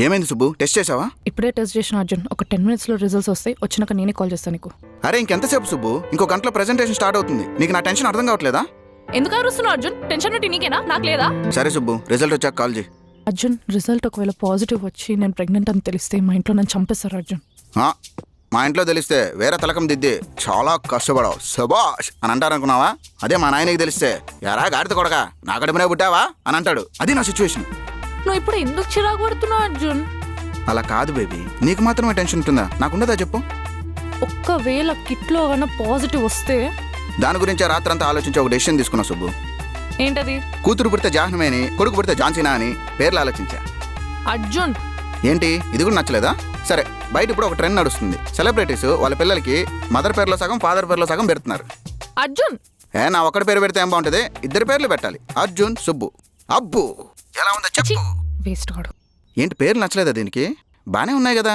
ఏమైంది సుబ్బు? టెస్ట్ చేసావా? ఇప్పుడే టెస్ట్ చేసిన అర్జున్. ఒక 10 minutesలో రిజల్ట్స్ వస్తాయి. వచ్చినాక నేనే కాల్ చేస్తాను నీకు. అరే ఇంకెంతసేపు సుబ్బు? ఇంకో గంటలో ప్రెజెంటేషన్ స్టార్ట్ అవుతుంది. నీకు నా టెన్షన్ అర్థం కావట్లేదా? ఎందుకు అరుస్తున్నావు అర్జున్? టెన్షన్ ఉంటే నీకేనా, నాకు లేదా? సరే సుబ్బు, రిజల్ట్ వచ్చాక కాల్ చేయి. అర్జున్, రిజల్ట్ ఒకవేళ పాజిటివ్ వచ్చి నేను ప్రెగ్నెంట్ అని తెలిస్తే మా ఇంట్లో నన్ను చంపేస్తారు అర్జున్. ఆ, మా ఇంట్లో తెలిస్తే వేరే తలకం దిద్ది చాలా కష్టపడవు శబాష్ అని అంటారనుకున్నావా? అదే మా నాయనకి తెలిస్తే ఎరా గాడిత కొడక నా కడుపునే పుట్టావా అని అంటాడు. అది నా సిచ్యువేషన్. నువ్వు ఇప్పుడు ఎందుకు చిరాకు పడుతున్నావు అర్జున్? అలా కాదు బేబీ, నీకు మాత్రమే టెన్షన్ ఉంటుందా? నాకుండదా చెప్పు? ఒక్కవేళ కిట్లో కన్నా పాజిటివ్ వస్తే దాని గురించి రాత్రంతా ఆలోచించి ఒక డెసిషన్ తీసుకున్నా సుబ్బు. ఏంటది? కూతురు పుడితే జాహ్నవి అని, కొడుకు పుడితే జాన్సీనా అని పేర్లు ఆలోచించా. అర్జున్, ఏంటి ఇది కూడా నచ్చలేదా? సరే, బయట ఇప్పుడు ఒక ట్రెండ్ నడుస్తుంది. సెలబ్రిటీస్ వాళ్ళ పిల్లలకి మదర్ పేర్లో సగం ఫాదర్ పేర్లో సగం పెడుతున్నారు. అర్జున్ నా ఒక్కడి పేరు పెడితే ఏం బాగుంటుంది? ఇద్దరు పేర్లు పెట్టాలి, అర్జున్ సుబ్బు. అబ్బు ఎలా ఉందో చెప్పు. వేస్ట్ కాడు. ఏంటి పేర్లు నచ్చలేదా దీనికి? బానే ఉన్నాయి కదా.